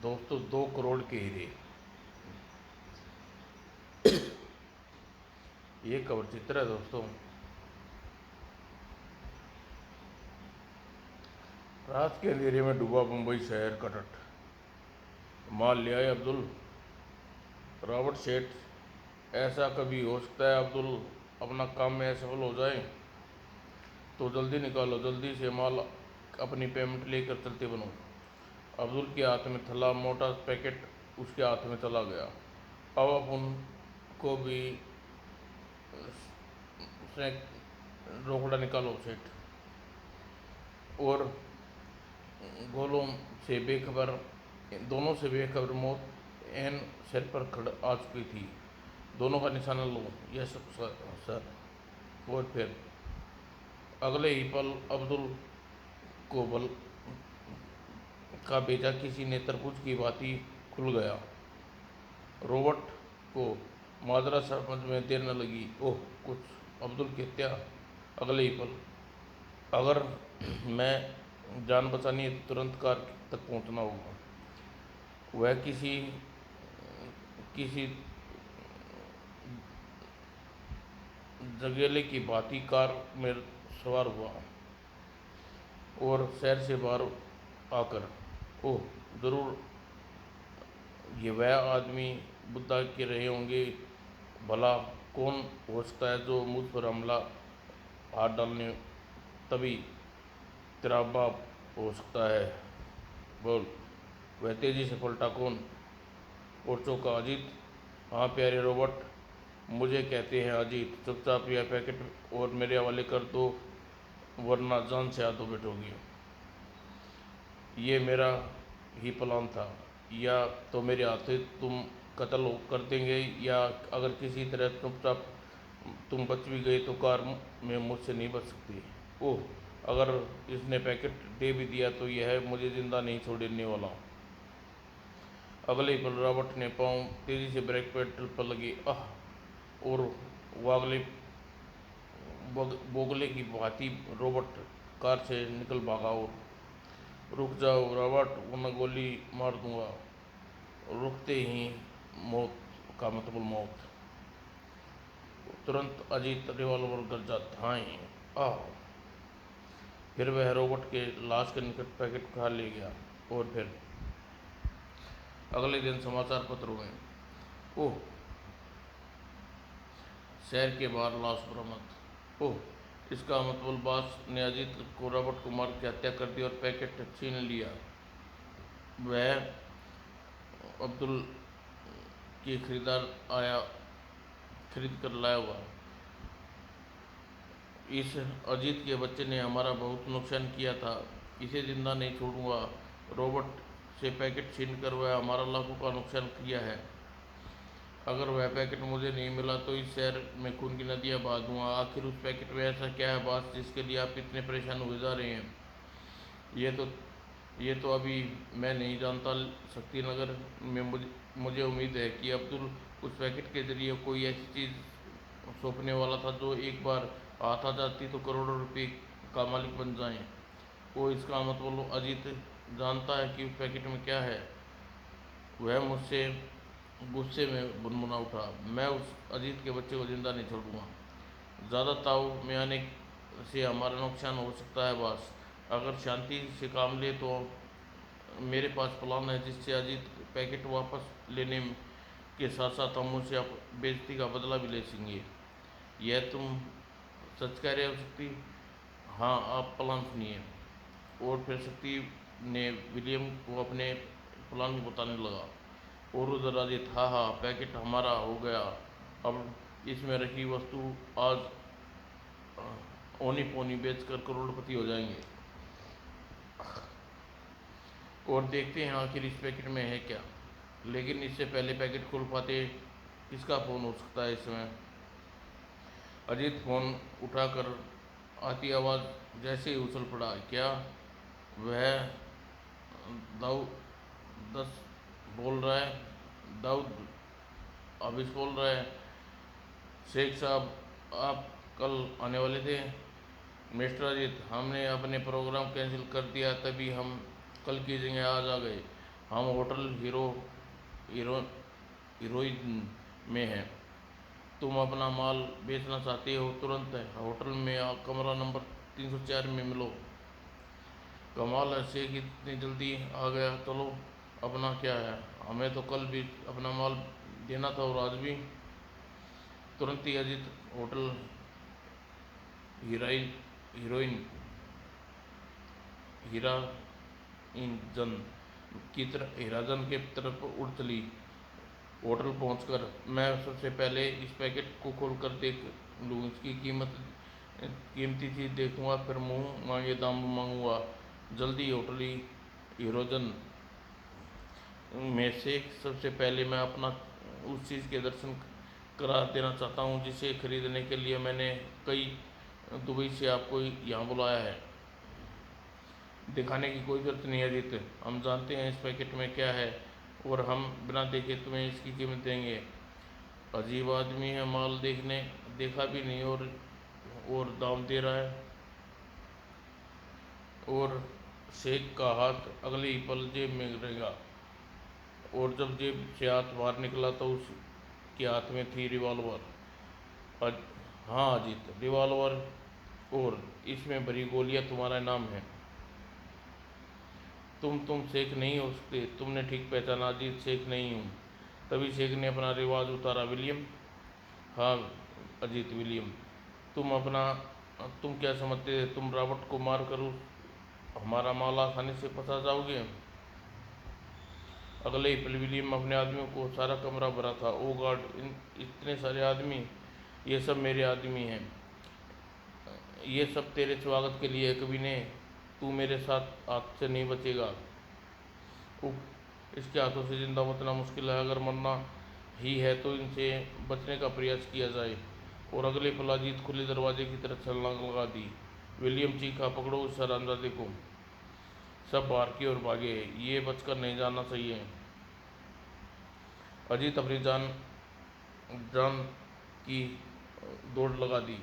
दोस्तों 2 करोड़ के हीरे। ये कवर चित्र है दोस्तों। रात के अंधेरे में डूबा मुंबई शहर का तट। माल लिया है अब्दुल। रॉबर्ट सेठ, ऐसा कभी हो सकता है अब्दुल अपना काम में असफल हो जाए? तो जल्दी निकालो, जल्दी से माल, अपनी पेमेंट लेकर चलते बनो। अब्दुल के हाथ में थला मोटा पैकेट उसके हाथ में चला गया। अब आप उनको भी रोकड़ा निकालो सेठ। और गोलों से बेखबर दोनों से बेखबर मौत एन सिर पर खड़ आ चुकी थी। दोनों का निशाना लो। Yes sir. और फिर अगले ही पल अब्दुल को बल का बेजा किसी ने तरबूज की भांति खुल गया। रॉबर्ट को माजरा समझ में देर न लगी। ओह कुछ अब्दुल की हत्या। अगले ही पल अगर मैं जान बचानी है तो तुरंत कार तक पहुंचना होगा। वह किसी किसी जगेले की भांति कार में सवार हुआ और शहर से बाहर आकर, ओह जरूर ये वह आदमी बुद्धा के रहे होंगे। भला कौन हो सकता है जो मुझ पर हमला हाथ डालने तभी तेरा बाप हो सकता है। बोल। वह तेजी से पलटा। कौन? और चौंका। अजीत। हाँ प्यारे रॉबर्ट, मुझे कहते हैं अजीत। चुपचाप यह पैकेट और मेरे हवाले कर दो वरना जान से हाथों बैठोगी। ये मेरा ही प्लान था। या तो मेरे हाथों तुम कत्ल कर देंगे या अगर किसी तरह चुपचाप तुम बच भी गए तो कार में मुझसे नहीं बच सकती। ओह, अगर इसने पैकेट दे भी दिया तो यह मुझे जिंदा नहीं छोड़ने वाला। अगले ही पल रॉबर्ट ने पाँव तेजी से ब्रेक पेडल पर लगे। आह! और वागले बोगले की भांति रॉबर्ट कार से निकल भागा। और रुक जाओ रॉबर्ट वरना गोली मार दूंगा। रुकते ही मौत का मतलब मौत। तुरंत अजीत रिवॉल्वर गर्जा धाएं। आह! फिर वह रॉबर्ट के लाश के निकट पैकेट उठा ले गया। और फिर अगले दिन समाचार पत्रों में, ओह शहर के बाहर लाश बरामद। ओह, इसका मतलब बास ने अजीत को रॉबर्ट को मार के हत्या कर दी और पैकेट छीन लिया। वह अब्दुल की खरीदार आया खरीद कर लाया हुआ। इस अजीत के बच्चे ने हमारा बहुत नुकसान किया था। इसे जिंदा नहीं छोड़ूंगा। रॉबर्ट से पैकेट छीन कर वह हमारा लाखों का नुकसान किया है। अगर वह पैकेट मुझे नहीं मिला तो इस शहर में खून की नदियाँ बहा दूंगा। आखिर उस पैकेट में ऐसा क्या है बात जिसके लिए आप इतने परेशान हुए जा रहे हैं? ये तो ये तो अभी मैं नहीं जानता। शक्ति नगर में मुझे उम्मीद है कि अब्दुल उस पैकेट के जरिए कोई ऐसी चीज़ सौंपने वाला था जो एक बार हाथ आ जाती तो करोड़ों रुपए का मालिक बन जाए। वो इसका मतलब अजीत जानता है कि उस पैकेट में क्या है। वह मुझसे गुस्से में बुनमुना उठा। मैं उस अजीत के बच्चे को जिंदा नहीं छोड़ूंगा। ज़्यादा ताव में आने से हमारा नुकसान हो सकता है बॉस। अगर शांति से काम ले तो मेरे पास प्लान है जिससे अजीत पैकेट वापस लेने के साथ साथ हम मुझसे बेइज्जती का बदला भी ले सकेंगे। यह तुम सच कह रहे हो शक्ति? हाँ, आप प्लान सुनिए। और फिर शक्ति ने विलियम को अपने प्लान को बताने लगा। और उधर अजीत, हाँ हाँ, पैकेट हमारा हो गया। अब इसमें रखी वस्तु आज ओनी पोनी बेचकर करोड़पति हो जाएंगे। और देखते हैं आखिर इस पैकेट में है क्या। लेकिन इससे पहले पैकेट खोल पाते किसका फ़ोन हो सकता है इस समय? अजीत फ़ोन उठाकर आती आवाज़ जैसे ही उछल पड़ा। क्या वह दाऊद दस बोल रहा है? दाऊद आबिश बोल रहा है। शेख साहब आप कल आने वाले थे? मिस्टर अजीत, हमने अपने प्रोग्राम कैंसिल कर दिया तभी हम कल की जगह आज आ गए। हम होटल हीरो हीरोइन में हैं। तुम अपना माल बेचना चाहते हो, तुरंत होटल में कमरा नंबर 304 में मिलो। कमाल है शेख, इतनी जल्दी आ गया। चलो, अपना क्या है, हमें तो कल भी अपना माल देना था और आज भी। तुरंत ही अजीत होटल हीरोइन हीरा जन हीराजन के तरफ उड़ चली। होटल पहुंचकर मैं सबसे पहले इस पैकेट को खोलकर देख लूँ, इसकी कीमती चीज़ देखूंगा, फिर मुंह मांगे दाम मांगूंगा। जल्दी होटली हीरोजन में से सबसे पहले मैं अपना उस चीज़ के दर्शन करा देना चाहता हूँ जिसे खरीदने के लिए मैंने कई दुबई से आपको यहाँ बुलाया है। दिखाने की कोई ज़रूरत नहीं है अजीत, हम जानते हैं इस पैकेट में क्या है और हम बिना देखे तुम्हें इसकी कीमत देंगे। अजीब आदमी है, माल देखा भी नहीं और दाम दे रहा है। और शेख का हाथ अगले ही पल जेब में रहेगा और जब जेब से हाथ बाहर निकला तो उसके हाथ में थी रिवॉल्वर। हाँ अजीत, रिवॉल्वर, और इसमें भरी गोलियां तुम्हारा नाम है। तुम शेख नहीं हो सकते, तुमने ठीक पहचाना, अजीत शेख नहीं हूँ। तभी शेख ने अपना रिवाज उतारा। विलियम? हाँ अजीत, विलियम। तुम क्या समझते थे तुम रॉबर्ट को मार कर हमारा माल आसानी से फंसा जाओगे? अगले ही पल विलियम अपने आदमियों को, सारा कमरा भरा था। ओ गॉड, इतने सारे आदमी, ये सब मेरे आदमी हैं, ये सब तेरे स्वागत के लिए। कभी ने तू मेरे साथ हाथ से नहीं बचेगा। इसके हाथों से जिंदा बचना मुश्किल है, अगर मरना ही है तो इनसे बचने का प्रयास किया जाए। और अगले पल अजीत खुले दरवाजे की तरफ छलांग लगा दी। विलियम चीखा, पकड़ो उस हरामजादे को। सब बाहर की ओर भागे, ये बचकर नहीं जाना चाहिए। अजीत अपनी जान जान की दौड़ लगा दी।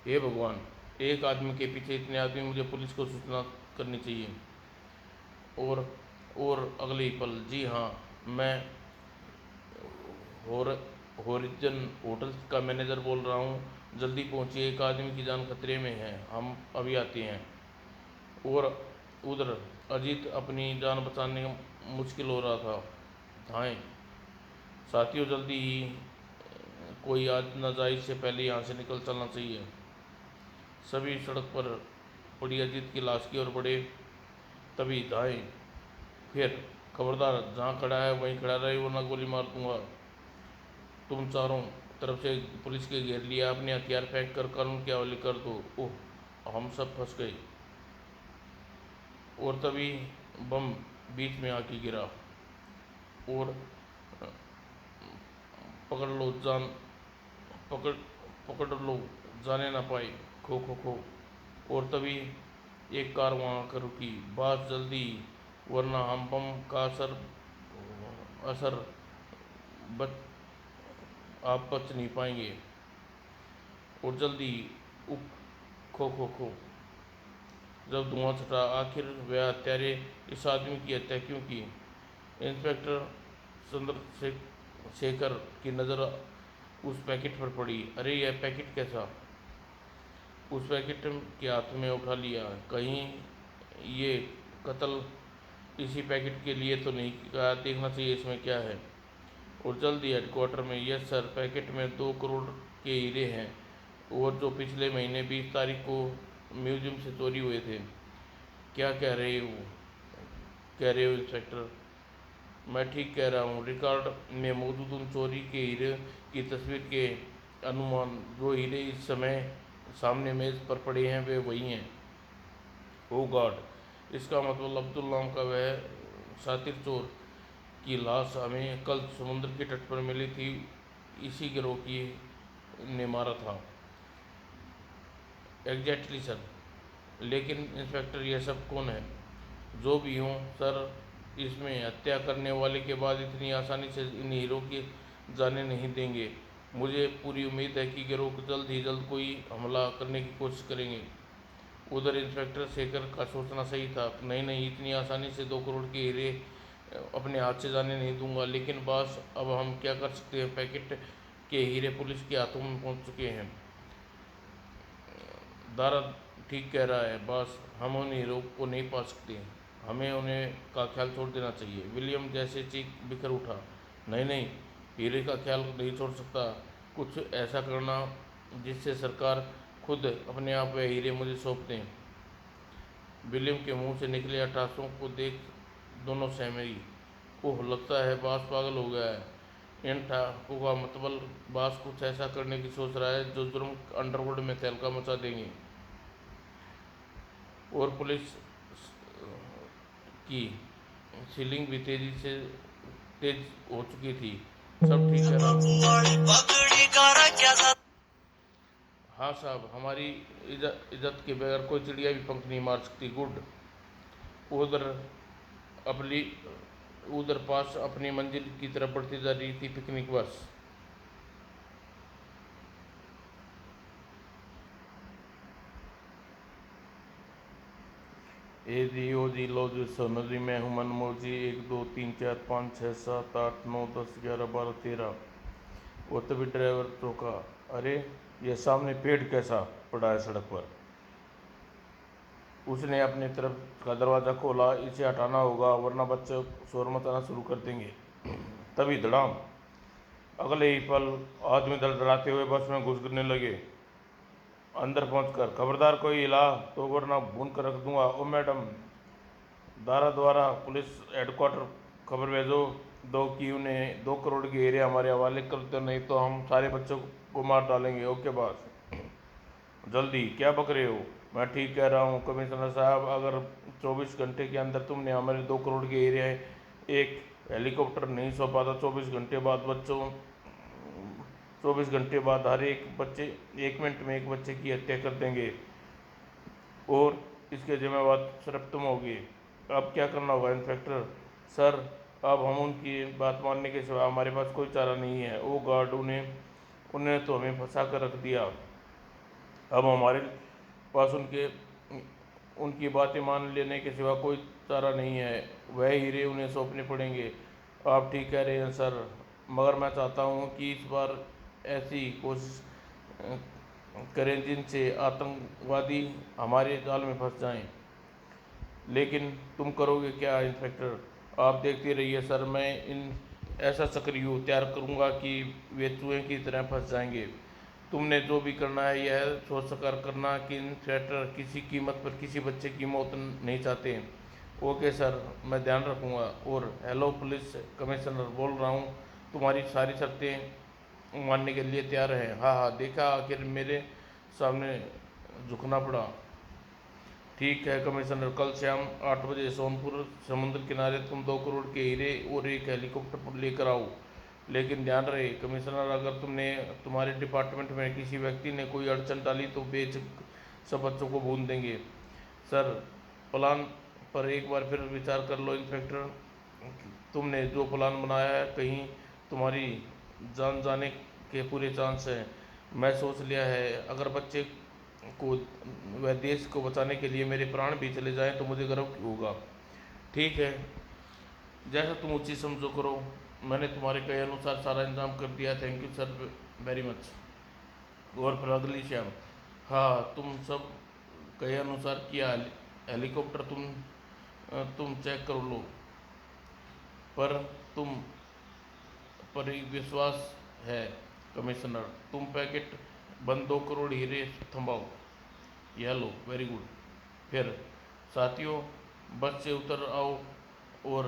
हे भगवान, एक आदमी के पीछे इतने आदमी, मुझे पुलिस को सूचना करनी चाहिए। और अगले ही पल, जी हाँ, मैं होरिजन होटल का मैनेजर बोल रहा हूँ, जल्दी पहुँचिए, एक आदमी की जान खतरे में है, हम अभी आते हैं। और उधर अजीत अपनी जान बचाने का मुश्किल हो रहा था। धाएं साथियों, जल्दी ही, कोई आज न जाए, इससे पहले यहाँ से निकल चलना चाहिए। सभी सड़क पर पड़ी अजीत की लाश की ओर बढ़े। तभी दाएं, फिर खबरदार, जहाँ खड़ा है वहीं खड़ा रहे वरना गोली मार दूंगा। तुम चारों तरफ से पुलिस के घेर लिया, अपने हथियार फेंक कर कानून के हवाले कर दो। ओह, हम सब फंस गए। और तभी बम बीच में आके गिरा और पकड़ लो जान पकड़ पकड़ लो, जाने ना पाए, खो खो खो। और तभी एक कार वहाँ आकर रुकी। बात जल्दी, वरना हम बम का असर बच आप बच नहीं पाएंगे। और जल्दी, उप, खो खो खो। जब धुआं छटा, आखिर वह हत्यारे इस आदमी की हत्या क्यों की? इंस्पेक्टर चंद्रशेखर की नज़र उस पैकेट पर पड़ी। अरे यह पैकेट कैसा? उस पैकेट के हाथ में उठा लिया। कहीं ये कत्ल इसी पैकेट के लिए तो नहीं कहा, देखना चाहिए इसमें क्या है। और जल्दी हेडक्वार्टर में, यस सर, पैकेट में 2 करोड़ के हीरे हैं और जो पिछले महीने 20 तारीख को म्यूजियम से चोरी हुए थे। क्या कह रहे हो इंस्पेक्टर? मैं ठीक कह रहा हूँ, रिकॉर्ड में मौजूद उन चोरी के हीरे की तस्वीर के अनुमान, जो हीरे इस समय सामने मेज पर पड़े हैं वे वही हैं। ओ गॉड, इसका मतलब अब्दुल नाम का वह शातिर चोर की लाश हमें कल समुद्र के तट पर मिली थी, इसी गिरोह की ने मारा था। Exactly sir. लेकिन इंस्पेक्टर, यह सब कौन है? जो भी हों सर, इसमें हत्या करने वाले के बाद इतनी आसानी से इन हीरो की जाने नहीं देंगे। मुझे पूरी उम्मीद है कि गिरोह जल्द ही जल्द कोई हमला करने की कोशिश करेंगे। उधर इंस्पेक्टर शेखर का सोचना सही था। नहीं, इतनी आसानी से 2 करोड़ के हीरे अपने हाथ से जाने नहीं दूंगा। लेकिन बॉस, अब हम क्या कर सकते हैं? पैकेट के हीरे पुलिस के हाथों में पहुंच चुके हैं। दारा ठीक कह रहा है बॉस, हम उन हीरो को नहीं पा सकते। हमें उन्हें का ख्याल छोड़ देना चाहिए। विलियम जैसे चीख बिखर उठा। नहीं नहीं, हीरे का ख्याल नहीं छोड़ सकता। कुछ ऐसा करना जिससे सरकार खुद अपने आप वह हीरे मुझे सौंप दें। विलियम के मुंह से निकले अट्ठासों को देख दोनों सहमी। ओह, लगता है बास पागल हो गया है। इन ठाकुर का मतलब बास कुछ ऐसा करने की सोच रहा है जो जुर्म अंडरवर्ल्ड में तहलका मचा देंगे। और पुलिस की सीलिंग भी तेज हो चुकी थी। सब ठीक है ना? हाँ साहब, हमारी इज्जत के बगैर कोई चिड़िया भी पंख नहीं मार सकती। गुड। उधर अपनी उधर पास अपनी मंजिल की तरफ बढ़ती जा रही थी पिकनिक बस। ए जी ओ जी लो जी सोनो जी, मैं हूँ मनमोह जी। 1 2 3 4 5 6 7 8 9 10 11 12 13। वो तभी ड्राइवर रोका। अरे, ये सामने पेड़ कैसा पड़ा है सड़क पर? उसने अपनी तरफ का दरवाज़ा खोला। इसे हटाना होगा वरना बच्चे शोर मचाना शुरू कर देंगे। तभी धड़ाम। अगले ही पल आदमी धड़धड़ाते हुए बस में घुसने लगे। अंदर पहुंचकर, खबरदार कोई हिला तो वरना भून कर रख दूंगा। ओ मैडम, दारा द्वारा पुलिस हेडक्वार्टर खबर भेजो दो कि उन्हें 2 करोड़ के एरिया हमारे हवाले कर दो, नहीं तो हम सारे बच्चों को मार डालेंगे। Okay boss. जल्दी। क्या बक रहे हो? मैं ठीक कह रहा हूँ कमिश्नर साहब। अगर 24 घंटे के अंदर तुमने हमारे 2 करोड़ के एरिया एक हेलीकॉप्टर नहीं सौंपा तो 24 घंटे बाद हर एक बच्चे 1 मिनट में एक बच्चे की हत्या कर देंगे और इसके जिम्मेवार सिर्फ तुम होगी। अब क्या करना होगा इंस्पेक्टर? सर, अब हम उनकी बात मानने के सिवा हमारे पास कोई चारा नहीं है। ओ गॉड, उन्हें उन्हें तो हमें फंसा कर रख दिया। अब हमारे पास उनकी बातें मान लेने के सिवा कोई चारा नहीं है। वह हीरे उन्हें सौंपने पड़ेंगे। आप ठीक कह रहे हैं सर, मगर मैं चाहता हूँ कि इस बार ऐसी कोशिश करें जिनसे आतंकवादी हमारे जाल में फंस जाएं। लेकिन तुम करोगे क्या इंस्पेक्टर? आप देखते रहिए सर, मैं इन ऐसा चक्रव्यूह तैयार करूंगा कि वे चूहे की तरह फंस जाएंगे। तुमने जो भी करना है यह सोच कर करना कि इंस्पेक्टर किसी कीमत पर किसी बच्चे की मौत नहीं चाहते। ओके सर, मैं ध्यान रखूंगा। और हेलो पुलिस कमिश्नर बोल रहा हूँ, तुम्हारी सारी शर्तें मानने के लिए तैयार है? हाँ हाँ, देखा आखिर मेरे सामने झुकना पड़ा। ठीक है कमिश्नर, कल शाम 8 बजे सोनपुर समुद्र किनारे तुम 2 करोड़ के हीरे और एक हेलीकॉप्टर पर लेकर आओ। लेकिन ध्यान रहे कमिश्नर, अगर तुमने तुम्हारे डिपार्टमेंट में किसी व्यक्ति ने कोई अड़चन डाली तो बेशक सब बच्चों को भून देंगे। सर, प्लान पर एक बार फिर विचार कर लो इंस्पेक्टर। तुमने जो प्लान बनाया है, कहीं तुम्हारी जान जाने के पूरे चांस हैं। मैं सोच लिया है, अगर बच्चे को वह देश को बचाने के लिए मेरे प्राण भी चले जाएं तो मुझे गर्व होगा। ठीक है, जैसा तुम उचित समझो करो। मैंने तुम्हारे कहे अनुसार सारा इंतजाम कर दिया। Thank you sir, very much. और फिर अगली शाम। हाँ, तुम सब कहे अनुसार किया। हेलीकॉप्टर तुम चेक कर लो। पर तुम पर एक विश्वास है कमिश्नर। तुम पैकेट बंद 2 करोड़ हीरे थंभाओ। यह लो, वेरी गुड। फिर साथियों, बस से उतर आओ और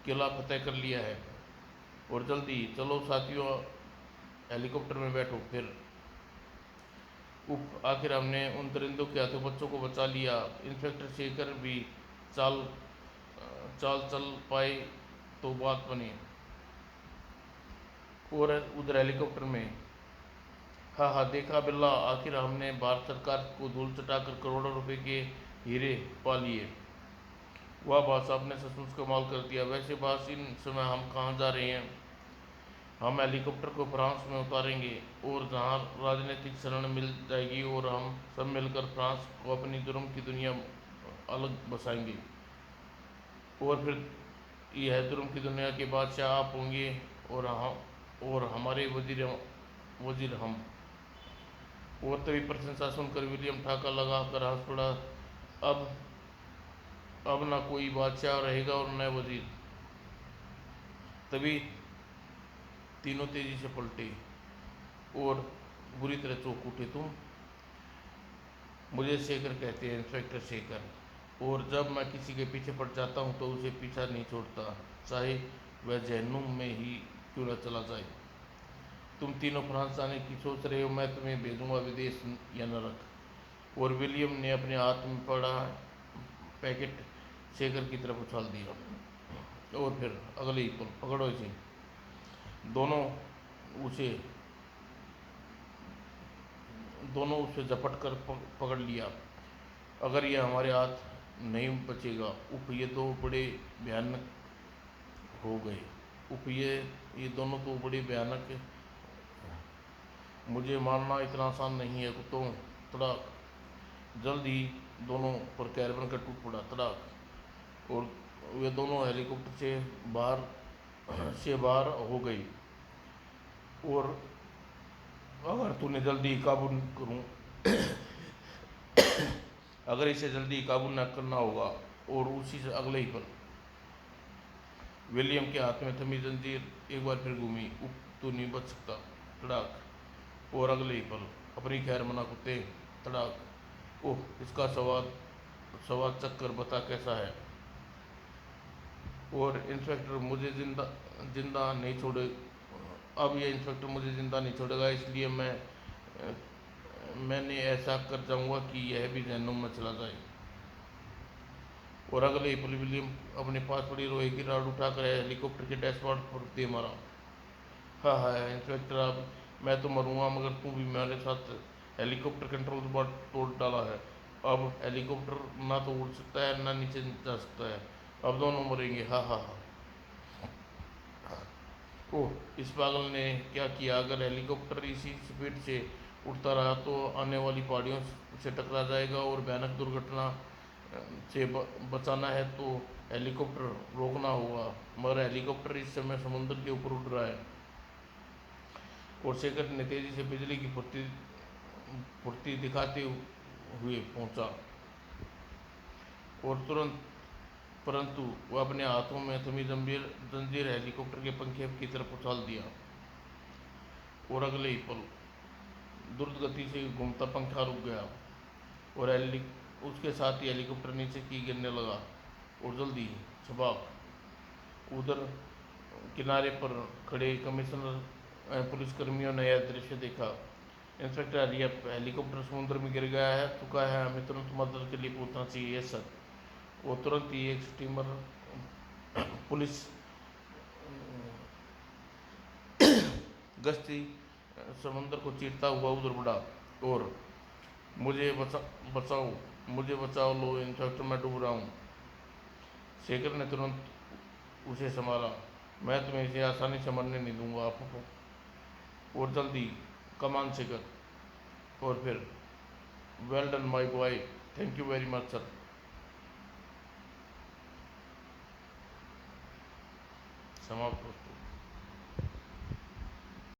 किला फतेह कर लिया है। और जल्दी चलो साथियों, हेलीकॉप्टर में बैठो। फिर उफ, आखिर हमने उन दरिंदों के हाथों बच्चों को बचा लिया। इंस्पेक्टर शेखर भी चाल चाल चल पाए तो बात बनी। और उधर हेलीकॉप्टर में, हाँ हाँ, देखा बिल्ला, आखिर हमने भारत सरकार को धूल चटाकर करोड़ों रुपए के हीरे पा लिए। वाह बास, आपने सचमुच कमाल कर दिया। वैसे बास, इन समय हम कहाँ जा रहे हैं? हम हेलीकॉप्टर को फ्रांस में उतारेंगे और जहाँ राजनीतिक शरण मिल जाएगी और हम सब मिलकर फ्रांस को अपनी जुर्म की दुनिया अलग बसाएंगे। और फिर यह जुर्म की दुनिया के बादशाह आप होंगे और हमारे वजीर हम। और तभी प्रशंसा सुनकर विलियम ठाका लगा कर हंस पड़ा। अब अब ना कोई बादशाह रहेगा और न वजीर। तभी तीनों तेजी से पलटे और बुरी तरह चौंक उठे। तुम? मुझे शेखर कहते हैं, इंस्पेक्टर शेखर। और जब मैं किसी के पीछे पड़ जाता हूँ तो उसे पीछा नहीं छोड़ता, चाहे वह जहन्नुम में ही क्यों न चला जाए। तुम तीनों फ्रांस जाने की सोच रहे हो, मैं तुम्हें भेजूंगा विदेश या नरक। और विलियम ने अपने हाथ में पड़ा पैकेट शेखर की तरफ उछाल दिया और फिर अगले ही पल पकड़ो इसे। दोनों उसे दोनों उसे झपट कर पकड़ लिया। अगर यह हमारे हाथ नहीं बचेगा। उफ, ये दो बड़े भयानक हो गए। उफ, ये दोनों तो बड़े भयानक। मुझे मारना इतना आसान नहीं है कुत्तों। तड़ाक। जल्द ही दोनों पर कैर बनकर टूट पड़ा। तड़ाक। और वे दोनों हेलीकॉप्टर से बाहर हो गई। और अगर तूने जल्दी काबू करूं अगर इसे जल्दी काबू न करना होगा। और उसी से अगले ही पल विलियम के हाथ में थमी जंजीर एक बार फिर घूमी। उप, तू नहीं बच सकता। तड़ाक। और अगले ही पल अपनी खैर मना कुत्ते। तड़ाक। ओह, इसका स्वाद चक्कर बता कैसा है। और इंस्पेक्टर मुझे जिंदा जिंदा नहीं छोड़े अब ये इंस्पेक्टर मुझे जिंदा नहीं छोड़ेगा, इसलिए मैंने ऐसा कर जाऊंगा कि यह भी जहन्नुम में चला जाए। और अगले ही पल विलियम अपने पास पड़ी लोहे की रॉड उठाकर हेलीकॉप्टर के डैशबोर्ड पर दे मारा। हाँ हाँ इंस्पेक्टर, अब मैं तो मरूंगा मगर तू भी मेरे साथ। हेलीकॉप्टर कंट्रोल बोर्ड तोड़ डाला है। अब हेलीकॉप्टर ना तो उड़ सकता है ना नीचे जा सकता है। अब दोनों मरेंगे। हाँ हाँ हाँ। ओह, इस पागल ने क्या किया। अगर हेलीकॉप्टर इसी स्पीड से उड़ता रहा तो आने वाली पहाड़ियों से टकरा जाएगा और भयानक दुर्घटना से बचाना है तो हेलीकॉप्टर रोकना होगा। मगर हेलीकॉप्टर इस समय समुद्र के ऊपर उड़ रहा है। और शेखर ने तेजी से बिजली की फुर्ती दिखाते हुए पहुंचा। और तुरंत परंतु वह अपने हाथों में थमी जंजीर हेलीकॉप्टर के पंखे की तरफ उछाल दिया। और अगले ही पल द्रुत गति से घूमता पंखा रुक गया और उसके साथ ही हेलीकॉप्टर नीचे की गिरने लगा। और जल्दी छबाक उधर किनारे पर खड़े कमिश्नर पुलिसकर्मियों ने यह दृश्य देखा। इंस्पेक्टर अरियप, हेलीकॉप्टर समुद्र में गिर गया है, चुका है, हमें तुरंत मदद के लिए पहुंचना चाहिए सर। वो तुरंत ही एक स्टीमर पुलिस गश्ती समुद्र को चीरता हुआ उधर बढ़ा। और मुझे बचाओ, मुझे बचाओ लो इंस्पेक्टर, मैं डूब रहा हूँ। शेखर ने तुरंत उसे संभाला। मैं तुम्हें इसे आसानी से मरने नहीं दूंगा आप। और जल्दी कमान शेखर। और फिर well done my boy, thank you very much sir. समाप्त दोस्तों।